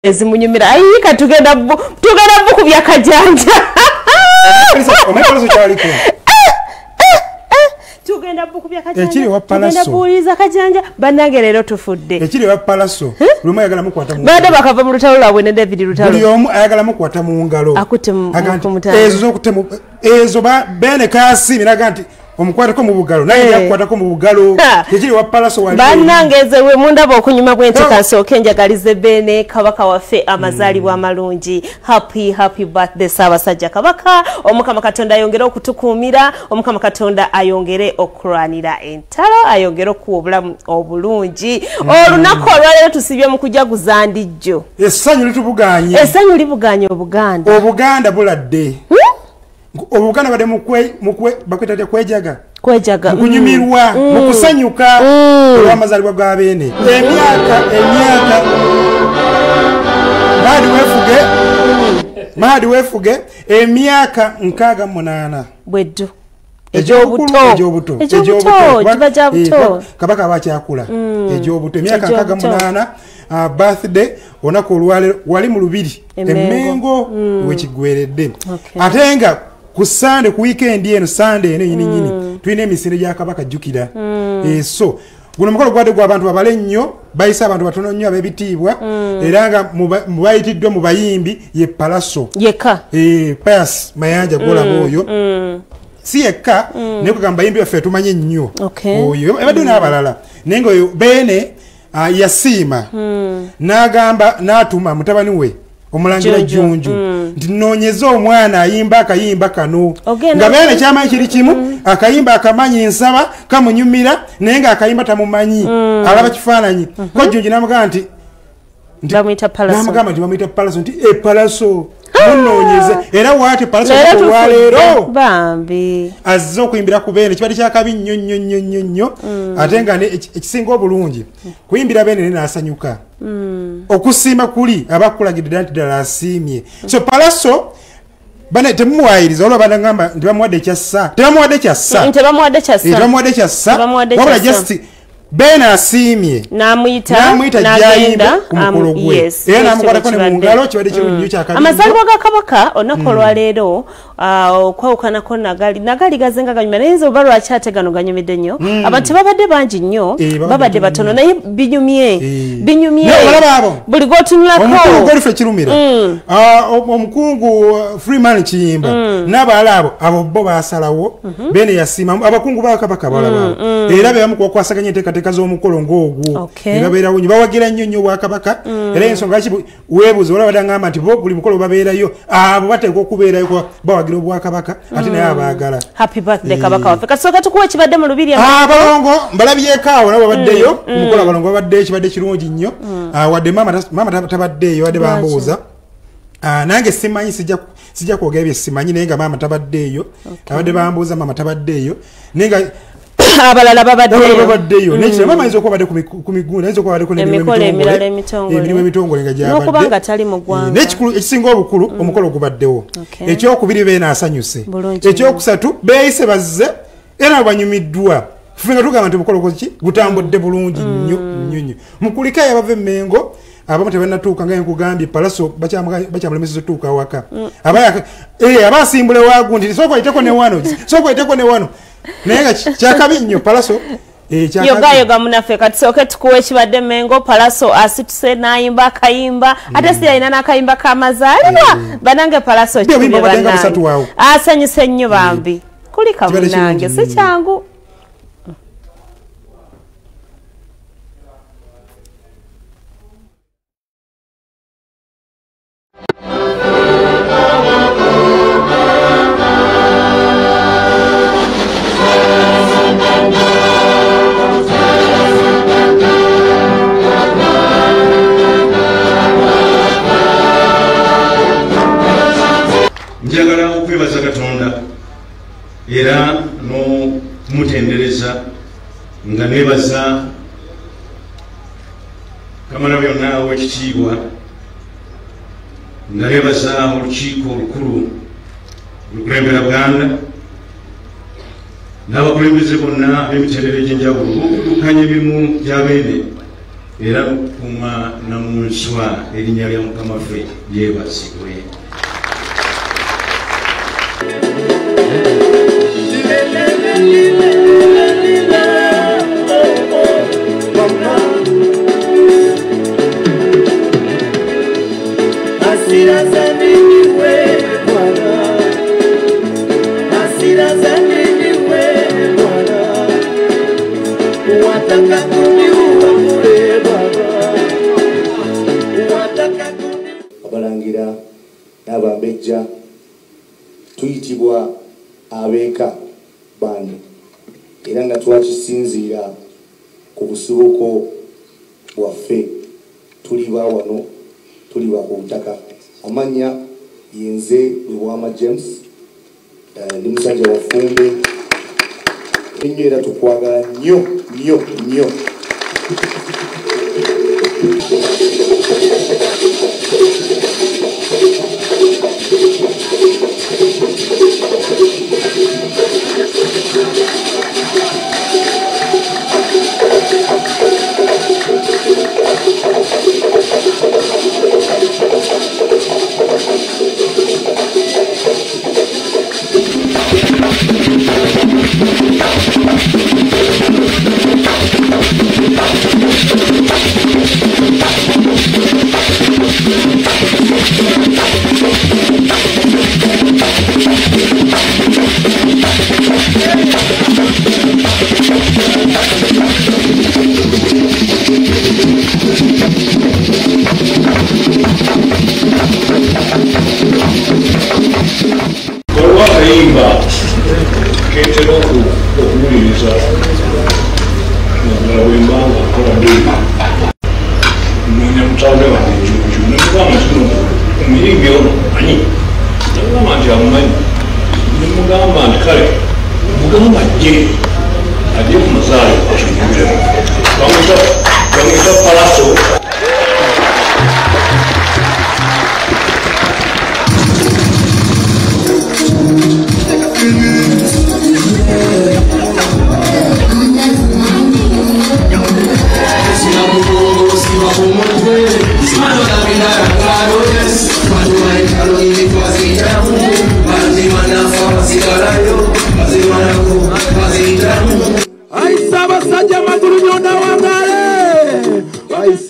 ezimunyumira ayika tugenda bukubya kajanja tugenda bukubya kajanja ekiri wa palaso tugenda buuliza kajanja bannange leero tufudde ekiri wa palaso lumu ayagala mukwata mu bade bakava mu lutalo lwabwe ne David lutalo buli omu ayagala mukwata mu ngalo akutte mu mutalo ezo zokutemu ezo bene kasi miraga nti omukwata ko mu bugalo naye yakwata ko mu bugalo ekiri wa palaso wali bannangeze we mundaba okunyuma gw'enteeka nsooke njagalize bene kabaka waffe amazaalibwa amalungi happy birthday Ssaabasajja Kabaka omukama Katonda ayongere okutukuumira omukama Katonda ayongere okulwanira entalo ayongere okuwa obulamu obulungi olunaku olwaleero tusibye mu kujaguza ndijjo essanyu litubuganye essanyu libuganye Obuganda buladde Obuganda bade mukwe bakwita kwejaga kunyumirwa mukusanyuka olw'amazaalibwa ga bene emyaka Mahadi wefuge emyaka 68 bweddu ejobuto kiba kya buto kabaka abakyakula ejobuto emyaka 68 birthday onako olwaleero wali mu lubiri Emmengo wekigweredde ate nga ku Sunday ku weekend eno Sunday eno nyini tulina emisinde gya kabaka jjukira so guno mukolo gwade gwa abantu babale nnyo bayisa abantu batono nnyo abebitiibwa era nga mubayitiddwa mu bayimbi ye palaso yeka Pius Mayanja gola moyo si yeka ne kugamba bayimbi baffe tumanye nnyo oyo ebadde n'abalala nengo oyo bene yasiima n'agamba n'atuma mutabani we omulangira Jjunju nti nonyeza omwana ayimba akayimba kano nga bene kyamanyi kiri kimu akayimba akamanyi nsaba kamunyumira naye nga akayimba tamumanyi alaba kifaananyi ko Jjunju n'amugamba nti bamuyita palaso nti palaso munonyeze era waate palaso olwaleero bambi azze okuyimbira ku bene kibadde kyakabi nnyo ate nga ekisinga obulungi kuyimbira bene n'asanyuka okusiima kuli abakulagidde nti ddala asiimye so palaso bane temuwayiriza olwo banagamba nti bamuwadde kyassa tebamuwadde kyassa wabula just bena asiimye namuyita jayimba ku mukolo gwe era namukwatako ne mu ngalo kibadde kirungi nnyo kyakabi amazaalibwa ga kabaka olunaku olwaleero okwawukanako nagali gazenga ganyuma naye nze oba lwaki ate gano ganyumidde nnyo abantu tebabadde bangi nnyo babadde batono naye binyumye buli gwotunulako omukulu golife kirumira omukungu Freeman Kiyimba n'abaala abo bo basalawo bene yasiima abakungu ba kabaka balaba era be bamukwasaganya enteekateeka z'omukolo ng'ogwo ne babeerawo nnyo bawagira nnyo bwa kabaka era ensonga ki weebuuza olaba badangamba nti bo buli mukolo babeerayo abo bateekwa okubeerayo bawagira obwakabaka ate naye abaagala happy birthday kabaka waffe kasooka tukuwa ekibadde mu lubiri abalongo mbalabyeko awo nabo babaddeyo omukolo abalongo babaddeyo kibadde kirungi nnyo wadde maama tabaddeeyo wadde bambuuza nange simanyi sijja kwogera bye simanyi naye nga maama tabaddeeyo abadde bambuuza maama tabaddeeyo naye nga abalala babaddeyo nekirema mayinza okuba badde ku migunda ayinza okuba baddeko emirimu emitongole nga gyabadde tali mu ggwanga n'ekikulu ekisinga obukulu omukolo gubaddewo ekyokubiri beena asanyuse ekyokusatu beeyise bazze era banyumiddwa ffe nga tugamba nti omukolo ki gutambudde bulungi nnyo mukulika yabava Emmengo abamu tebannatuuka nga nkugambye palaso bakyamulemeseza otuuka awaka abaasimbule waagu nti sooka oyiteko ne wano naye nga kyakabi nnyo palaso yoga munaffe katusooke tukuwa ekibadde Emmengo palaso asituse n'ayimba akayimba ate si yalina n'akayimba k'amazaalibwa banange palaso kibye bannange asanyuse nnyo bambi kulika munnange si kyangu njagala okwebaza Katonda era n'omutendereza nga nebaza Kamalabyonna w'ekitiibwa nga nebaza olukiiko olukulu olukulembera Buganda n'abakulembeze bonna b'emitendera egy'enjawulo okuddukanya emirimu gy'abeene era okukuuma namunswa erinnya lya mukama ffe lyebazibwe. Abalangira n'abambejja tuyitibwa abeeka bandi era nga twakisinziira ku busibuko bwaffe tuliba wano tuliba ku butaka. Amannya yenze Lubwama James, ndi musajja wafumbe ennyo era tukwagala nnyo nnyo nnyo.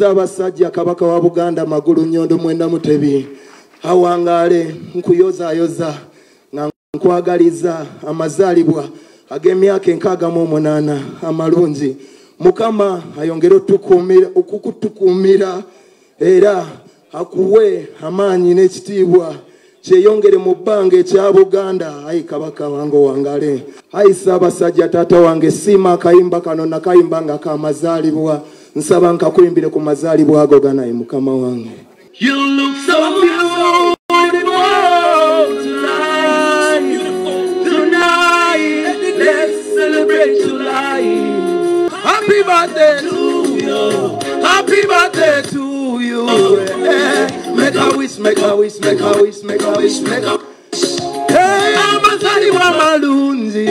Abasajja Kabaka wa Buganda Magulu Nnyondo Mwenda Mutebi awangale nkuyoza nga nkwagaliza amazaalibwa ag'emyaka 68 amalungi. Mukama ayongere okukutukuumira era akuwe amaanyi n'ekitiibwa kyeyongere mu bbanga ekya Buganda. Ayi Kabaka wange wangale. Ayi Ssaabasajja taata wange siima akayimba kano nakayimba nga kamazaalibwa. Nsaba nkakuyimbire ku mazaalibwa ago ganaye Mukama wange. You look so beautiful tonight. Let's celebrate July. Happy birthday to you. Happy birthday to you. Make a wish, make a wish, make a wish, make a wish, make a wish. Hey, amazaliwa malungi.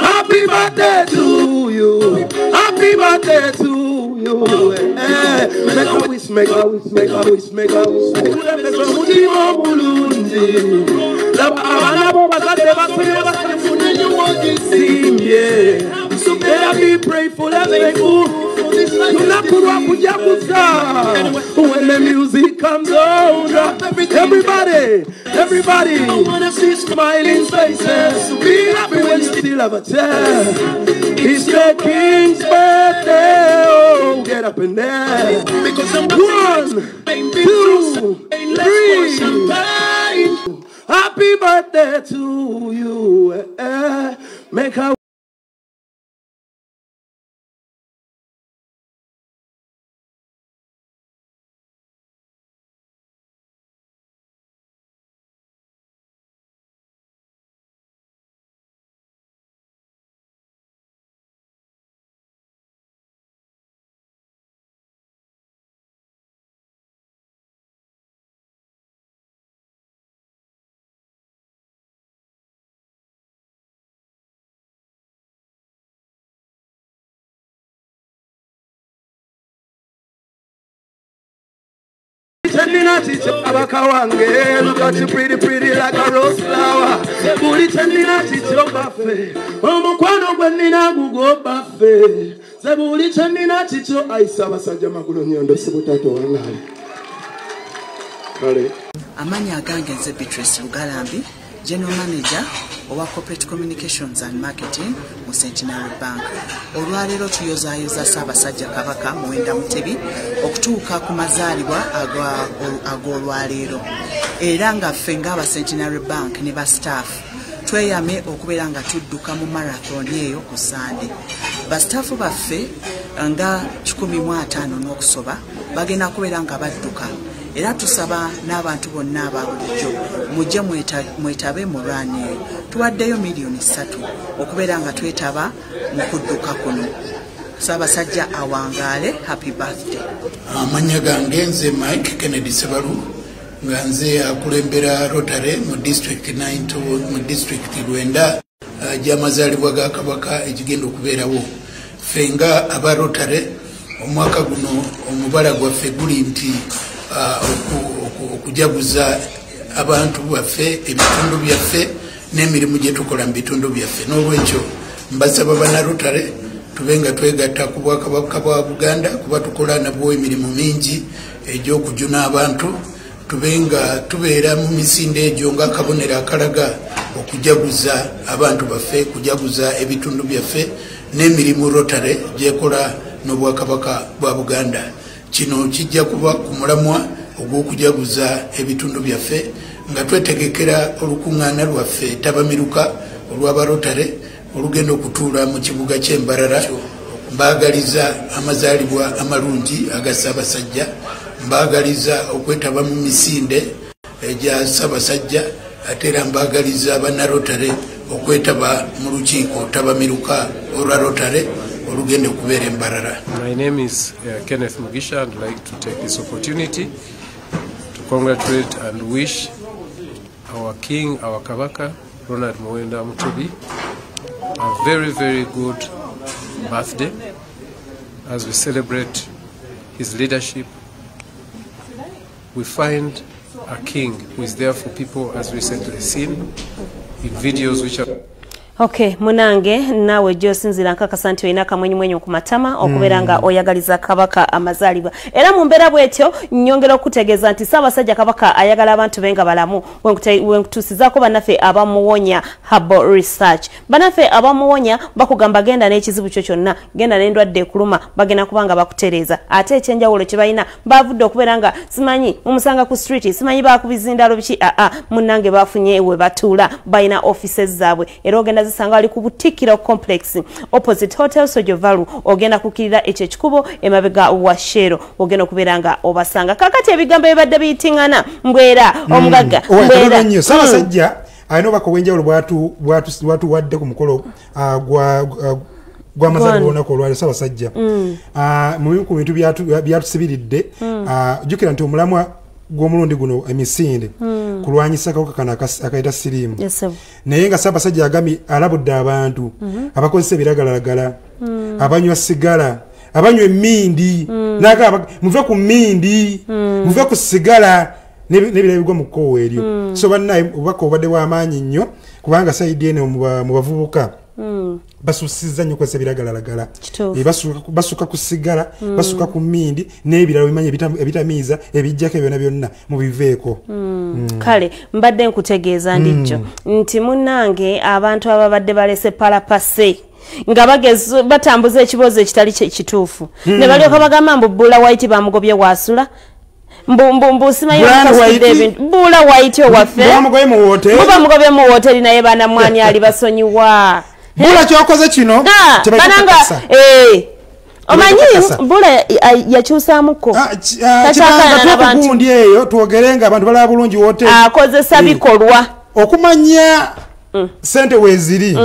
Happy birthday to you. Happy birthday to you. Make a wish, make a wish, make a wish, make a wish. Mutima bulungi. Abana bo bakade basore basore you want to sing, yeah. So be prayerful and thankful. When the music comes on, everybody, I wanna see smiling faces. Be happy when you still have a chance. It's the King's birthday. Oh, get up in there. Because I'm 1, 2, 3. Happy birthday to you. Make a chendinati cho abakawange. Look at you pretty like a rose flower. Sebuli chendinati cho bafe. Omukwano gwenina gugo bafe. Sebuli chendinati cho aisa basajja magulu nyondo sebutato wangale. Kale. Amanya agange nze Beatrice Lugalambi, General Manager owa Corporate Communications and Marketing mu Centenary Bank. Olwaleero tuyozaayoza Ssaabasajja Kabaka Muwenda Mutebi okutuuka ku mazaalibwa ag'olwaleero. Era nga ffe ng'aba Centenary Bank ne ba staff tweyame okubeera nga tudduka mu marathon eyo ku Sande. Bastaafu baffe nga 150 n'okusoba bagenda kubeera nga badduka. Era tusaba n'abantu bonna ababulijjo mujje mwetabe mu lwani eyo. Tuwaddeyo miliyoni 3 okubeera nga twetaba mu kudduka kuno. Ssaabasajja awangaale, happy birthday. Amanya gange nze Mike Kennedy Sebalu nga nze akulembera Rotary mu district 9 mu district Lwenda gy'amazaalibwa ga Kabaka ekigenda okubeerawo. Fenga aba Rotary omwaka guno omubala gwaffe guli nti okujaguza abantu baffe ebitundu byaffe n'emirimu gye tukola mu bitundu byaffe. N'olwekyo mbasaba bana Rotary tubenga twegatta ku Bwakabaka bwa Buganda kuba tukola nabwo emirimu mingi egy'okujuna abantu. Tubenga tubeera mu misinde egyo nga kabonero akalaga okujaguza abantu baffe, kujaguza ebitundu byaffe n'emirimu Rotary gyekola n'Obwakabaka bwa Buganda. Kino kijja kuba ku mulamwa ogw'okujaguza ebitundu byaffe nga twetegekera olukuŋŋaana lwaffe Tabamiruka olw'aba Rotary olugenda okutuula mu kibuga ky'Embarara. Mbaagaliza amazaalibwa amalungi aga Ssaabasajja, mbaagaliza okwetaba mu misinde egya Ssaabasajja, ate era mbaagaliza banna Rotary okwetaba mu lukiiko Tabamiruka olwa Rotary olugenda okubeera Embarara. My name is Kenneth Mugisha. I'd like to take this opportunity to congratulate and wish our King, our Kabaka, Ronald Muwenda Mutebi, a very, very good birthday as we celebrate his leadership. We find a king who is there for people, as recently seen in videos which are... Okay, munange nawe Josinzira nkakasa nti oyina kamwenyumwenyu ku matama okubeera nga oyagaliza Kabaka amazaalibwa. Era mu mbeera bwetyo nnyongera okutegeeza nti Ssaabasajja Kabaka ayagala abantu benga balamu wenkutuusizaako bannaffe abamuwonya Herbal Research. Bannaffe abamuwonya bakugamba genda n'ekizibu kyo kyonna, genda n'endwadde ekuluma, bagenda kubanga bakutereeza. Ate ekyenjawulo kye balina baavudde okubeera nga simanyi mumusanga ku street, simanyi baakubizindalo biki, munnange bafunye we batuula, balina offices zaabwe. Era ogenda zisanga ali ku Butikiro complex opposite Hotel Sojovalu, ogenda kukirira ekyo ekikubo emabega wa Shero, ogenda okubeera nga obasanga. Kakati ebigambo ebibadde biyitingana mbwera omugagga mbwera Ssaabasajja alina obubaka obw'enjawulo bwatuwadde ku mukolo gw'amazaalibwa olunaku olwaleero. Ssaabasajja mu bimu ku bintu byatusibiridde, jjukira nti omulamwa gw'omulundi guno emisinde kulwanyisa akawuka kano akayita siriimu. Naye nga Ssaabasajja agambye alabudde abantu abakozesa ebiragalalagala, abanywa sigala, abanywa emmindi, muve ku mmindi, muve ku sigala n'ebirala bigwa mu kkowa eryo. So bannaye obubaka obadde bw'amaanyi nnyo kubanga sayidi eno mu bavubuka basusiza nnyo kwesa biragalalagala, basuka ku sigala, basuka ku mmindi n'ebirala bimanyi ebitamiiza ebijjako byonna byonna mubiveeko. Kale mbadde nkutegeeza ndijjo nti munnange abantu ababadde balese palapase nga bagezi batambuza ekibuuzo ekitali kituufu ne balyoka bagamba mbu Bula White bamugobye wasula mbu simanyi Bula White owaffe bamugobye mu woteri naye bana mwani ali basonyiwa. Bula kyokoze kino bananga omanyi Bula yakyusaamuko kibanga tukugundi eyo twogerenga abantu balaba bulungi woteri akozesa bikolwa okumanya sente weziri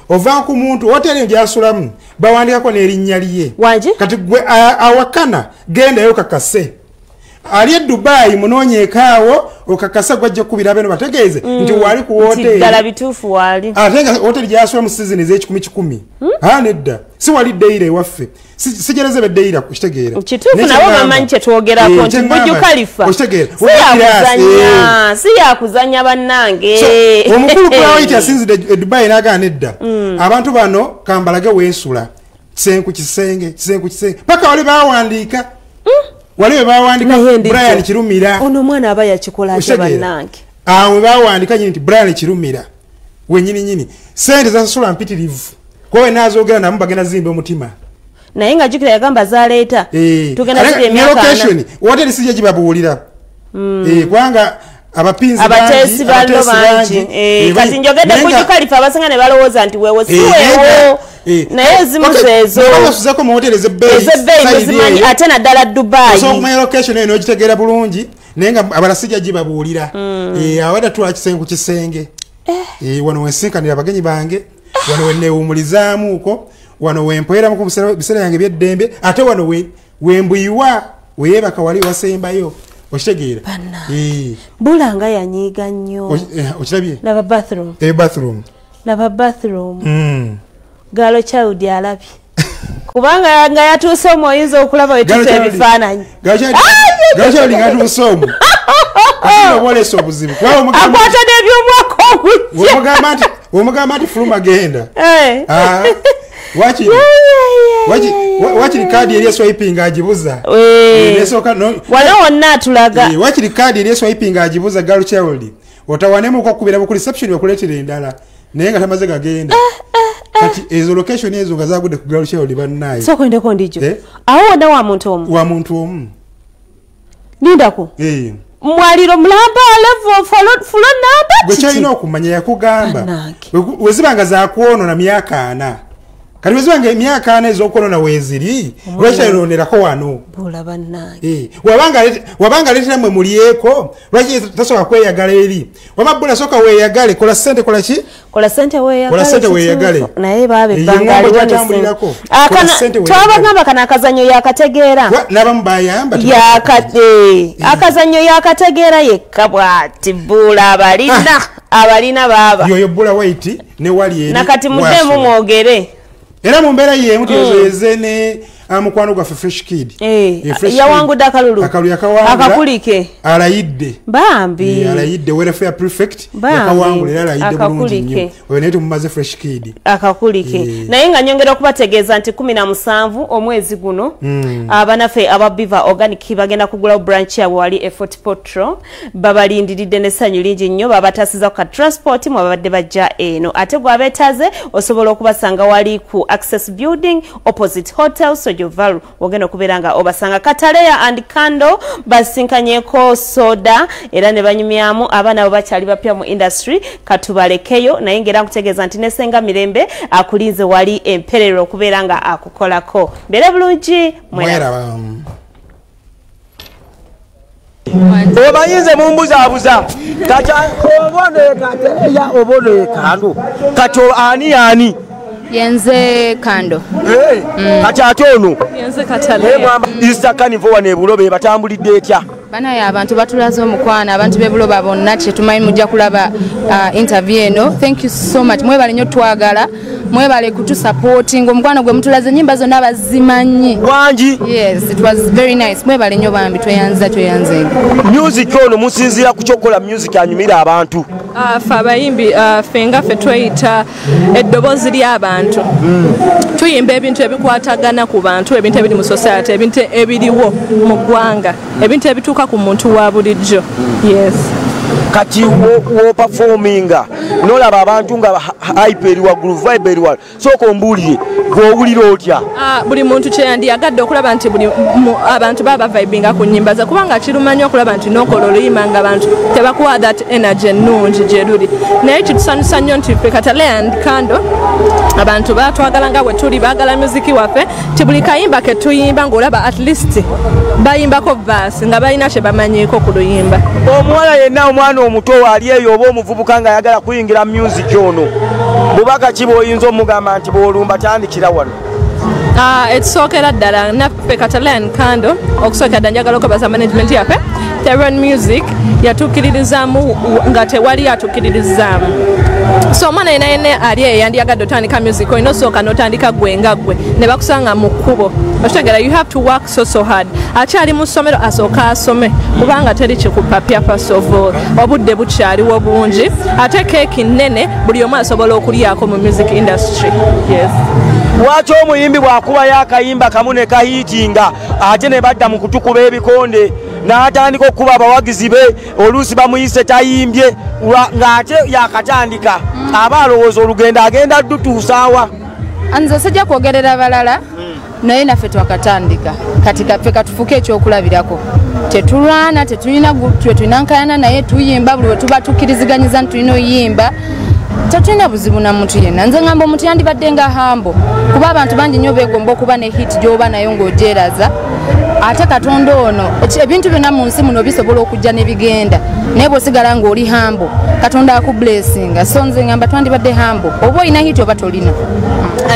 ova ku muntu woteri gyasulamu bawandikako n'erinnya lye kati gwe awakana gendayo kakase ali Dubai munonyekaawo okakasa gwajja kubira beno bategeeze nti wali ku hotel dala bitufu wali atenga hotel gyaswa mu season ez'ekikumi nedda si wali deire waffe sigereze be deira kitegeera kitufu nabo bamanyi kye twogerako nti Burj Khalifa si yakuzanya bannange omukulu Kuwait asinzidde Dubai n'agaa nedda abantu bano kambalage weensula kisenku kisenge paka wali bawandiika waliwe bawandika Brian Kirumira ono mwana aba yakikola ate bannange awe bawandika nti Brian Kirumira wenyini sente zasasula mpitirivu kowe nazoogera namu bagenda zimba omutima naye nga jukira yagamba zaleeta tugenda ziri emyaka location wote lisije jibabuulira kwanga abapinzi abatesi ballo bangi kati njogedde Burj Khalifa abasinga ne balowooza nti weewo si weewo naye zimuzeezo basuzako mu hoteli ezebbeeyi zimanyi ate naddala Dubai so kumanya location eno ogitegeera bulungi naye nga abalasijja gibabuulira awada tula kisengu kisenge wano wensinkanira abagenyi bange wano wenewumulizaamuuko wano wempoeramu ku biseera yange byeddembe ate wano wembuyiwa weyeebaka wali wasembayo okitegeera bulanga yanyiiga nnyo okirabye laba bathroom laba bathroom Galo Child alabye kubanga nga yatuuse omu oyinza okulaba wetuuse ebifaananyi Galo Child nga yatuuse omu olesa obuzibu akwata n'ebyomwaka ogujja womugamba nti fuluma genda wakiri kaadi eri eswiping agibuza wano wonna atulaga wakiri kaadi eri eswiping agibuza Galo Child otawanemu okukubira ku reception bakuleetera endala naye nga tamaze gagenda kati ezo location ezo nga zagudde ku Galo Child bannaye soko ndeko ndijo awo wonna wa muntu omu lindako mwaliro mulamba level fulo namba gwe kyalina okumanya yakugamba wezibanga zakwonona myaka 4 kati wezibanga emyaka 4 ez'okwonona weeziri lwekyayonerako wano wabanga leetera mwe mulyeko lwaki tasobola kweyagala eri wamabula soka weeyagale kola ssente kola ki kola ssente weeyagale naye baabe ebbanga twabagamba kana akazanyo yakategeera n'abamu bayamba akazanyo yakategeera yekka bw'ati bbula abalina baaba yoyo bbula waiti ne wali eri nakati muddemu mwogere era mu mbeera yemu tuyozoyeze ne mukwano gwaffe Fresh Kid yawangudde akalulu akakulike alayidde bambi alayidde welfare prefect yakawangula era alayidde bulungi nnyo oyo naye tumumaze Fresh Kid akakulike naye nga nyongera okubategeeza nti 17 omwezi guno abanaffe aba Biva Organic bagenda kugulawo branch yaabwe wali e Fort Portal babalindiridde n'essanyu lingi nnyo babatasiza ku ka transport mu babadde bajja eno ate gwabeetaze osobola okubasanga wali ku Access Building opposite Hotel Sojovalu ogenda okubeera nga obasanga Kataleya and Kando basinkanyeko soda era ne banyumyamu abaana abo bakyali bapya mu industry katubalekeyo naye ngera nkutegeeza nti nesenga mirembe akulinze wali emperero okubeera nga akukolako mbere bulungi mwera obayinze mumbuzabuza kacha obone kando kacho ani yenze Kando kati atono yenze Katale Easter Carnival wane bulobe batambulidde etya bana ya abantu batulaze omukwana abantu bebuloba bonna kye tumanyi mujja kulaba interview eno. Thank you so much mwebale nnyo twagala mwebale kutu supporting omukwana gwe mutulaze nyimba zonna bazimanyi wangi. Yes, it was very nice mwebale nnyo bambi tweyanze music ono musinzira kuchokola music anyumira abantu fa abayimbi fenga fe tweyita eddobozi ly'abantu tuyimba ebintu ebikwatagana ku bantu ebintu ebiri mu society ebintu ebiriwo mu ggwanga ebintu ebituuka ku muntu wa bulijjo. Yes, kati wo performinga nolaba abantu nga hype eri waggulu vibe eri waggulu sooka ombuulire gw'owulira otya? Buli muntu kyeyandiyagadde okulaba nti abantu baba vibinga ku nnyimba ze kubanga kirumanyi okulaba nti n'okola oluyimba nga abantu tebakuwa that energy ennungi gye luli naye kitusanyusa nnyo nti ffe Katale and Kando abantu batwagala nga bwe tuli baagala muziki waffe ti buli kayimba ke tuyimba ng'olaba at least bayimbako verse nga balina kye bamanyiiko ku luyimba. Omuwala yenna omwana omuto ali eyo oba omuvubuka nga ayagala kuyingira music ono bubaka ki bw'oyinza omugamba nti bw'olumba tandikira wano? ekisookera ddala naffe Catalan Candle okusookera ddala njagala okwebaza management yaffe Terran Music yatuukirizaamu nga tewali yatuukirizaamu so omwana yenayene ali eyandiyagadde otandika music olina osooka n'otandika gwe nga gwe ne bakusanga mu kkubo okitegera you have to work so hard akyali mu ssomero asooka asome kubanga teri kikupapya first of all obudde bukyaliwo bungi ate keeki nnene buli omu asobola okulyako mu music industry. Yes. Lwaki omuyimbi bw'akubayo akayimba kamu ne kahiitinga ate ne badda mu kutukuba ebikonde n'atandika okuba abawagizi be oluusi bamuyise tayimbye ng'ate yakatandika aba alowooza olugendo agenda dutuusaawa. Nze sajja kwogerera balala naye naffe twakatandika kati kaffe katufuke ekyokulabirako tetulwana tetulina nkayana naye tuyimba buli we tuba tukkiriziganyiza nti tulina oyimba tetulina buzibu na muntu yenna. Nze ngamba omuntu yandibadde nga hambo kuba abantu bangi nnyo beegomba okuba ne hit gy'oba nayo ng'ogyeraza ate Katonda ono ebintu byonna mu nsi muno bisobola okujja ne bigenda naye bw'osigala ng'oli hambo Katonda akublessinga so nze ngamba twandibadde hambo oba olina hit oba tolina.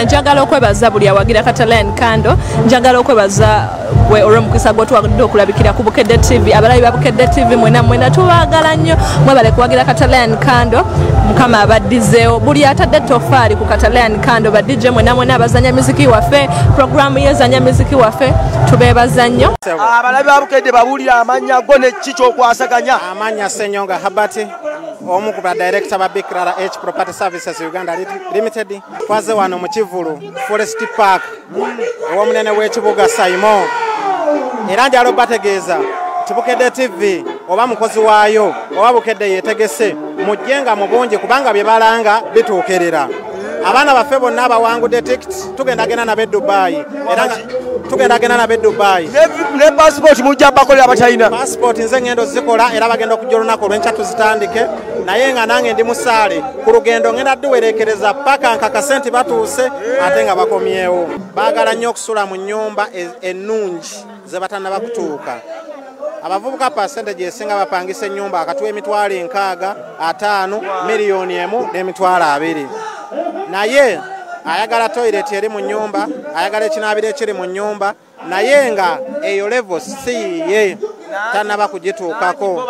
Njagala okwebaza buli awagira Catalan Candle njagala okwebaza gwe olw'omukisa gw'otuwadde okulabikira ku Bukedde TV abalabi ba Bukedde TV mwena tubaagala nnyo mwebale kuwagira Catalan Candle mukama abaddizeewo buli atadde tofaali ku Catalan Candle badije mwena abazanya muziki waffe programu yezanya muziki waffe tubeebaza nnyo. Abalabi ba Bukedde babuulira amanya go ne kiki okwasaganya. Amanya Ssenyonga Habati omu ku badirector ba Big Rara H Property Services Uganda Limited twaze wano mu Kivulu Forest Park omunene w'ekibuga Saimo era njalo bategeeza Bukedde TV oba mukozi waayo oba Bukedde yetegese mujjenga mubungi kubanga bye balanga bituukerera abaana baffe bonna abawangudde ticket tugendagenda nabe Dubai era tugendagenda nabe Dubai ne passport mujja bakolera abatalina passport nze ngendo zikola era bagenda okujja olunaku olw'enkya tuzitandike naye nga nange ndi musaale ku lugendo ngenda duwerekereza paka nkakasenti batuuse ate nga bakomyewo baagala nnyo okusula mu nnyumba ennungi ze batannaba kutuuka. Abavubuka percentage esinga bapangisa ennyumba akatuwa emitwalo 65 miliyoni emu n'emitwalo 2 naye ayagala toilet eri mu nnyumba ayagala ekinaabiro ekiri mu nnyumba naye nga eyo level si ye tannaba kugituukako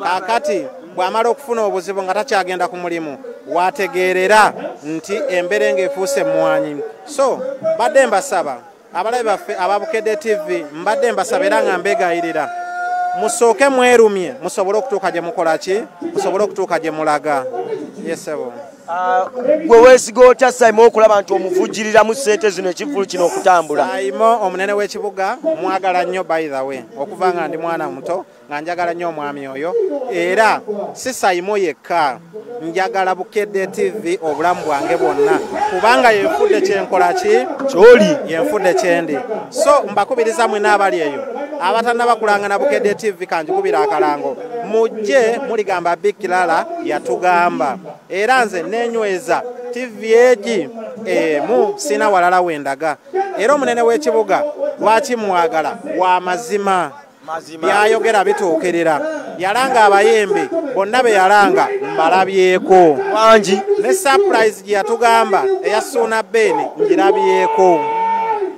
kakati bw'amala okufuna obuzibu nga takyagenda ku mulimu wategeerera nti emberenge efuuse mmwanyi so badde mbasaba abalabi baffe aba Bukedde TV mbadde mbasaba era nga mbeegayirira musooke mwerumye musobole okutuuka gye mukola ki musobole okutuuka gye mulaga. Yesebo gwe weesiga otya Saimo okulaba nti omuvujjirira mu ssente zino ekivulu kino okutambula? Saimo omunene w'ekibuga mwagala nnyo by the way okuva nga ndi mwana muto nga njagala nnyo omwami oyo era si Saimo yekka njagala Bukedde TV obulamu bwange bwonna kubanga yenfudde kyenkola ki kyoli yenfudde kyendi so mbakubiriza mwe n'abali eyo abatannaba kulangana Bukedde TV kanjikubira akalango mujje muligamba Big Rara yatugamba era nze nenyweza TV egi mu sina walala wendaga era omunene w'ekibuga lwaki mwagala wa mazima byayogera bituukerera yalanga abayembe bonna be yalanga mbalabyeko wangi ne surprise gye yatugamba eya Suna Bene ngirabyeko.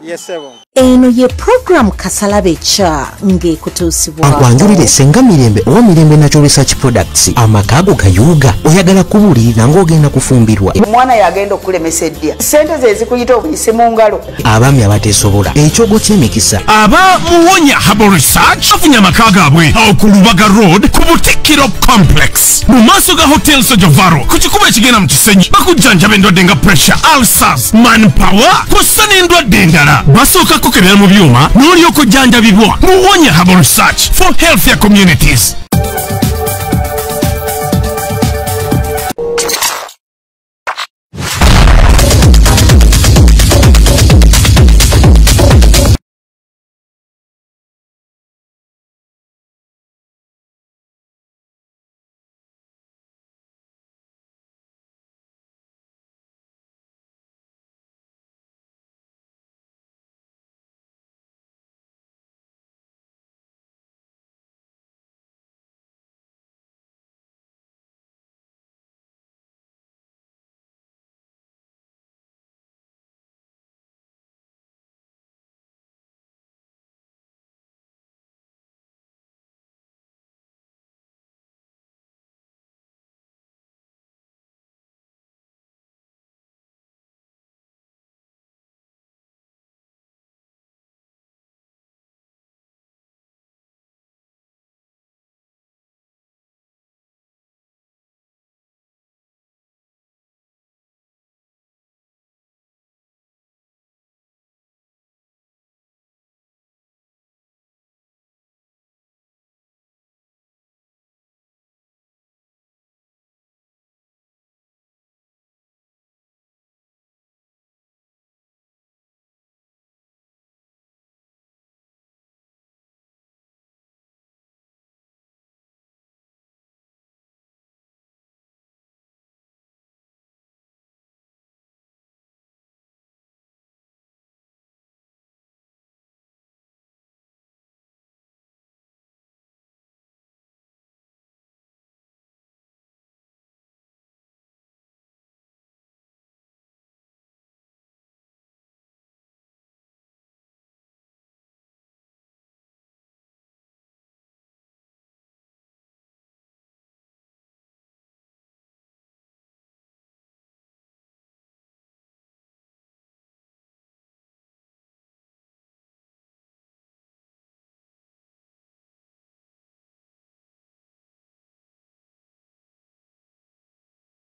Yesebo eno ye program Kasalabe cha ng'ekutuusibwa akwanjulire Senga Mirembe owa Mirembe Natural Research Products amakago gayuga oyagala kubulirira ng'ogenda kufumbirwa mwana yagenda okulemesa eddia sente ze zikuyita obuyise mu ngalo abaami abateesobola ekyogo ky'emikisa aba Muwonya Herbal Research bafunye amaka gaabwe awo ku Lubaga Road ku Butikiro Complex mu maaso ga Hotel Sojovaro ku kikubo ekigenda mu Kisenyi bakujjanjaba endwadde nga pressure ulcers manpower kw'ossa n'endwadde endala basooka kukerera mu byuma n'olyoka ojjanjabibwa Muwonya Herbal Research for healthier communities.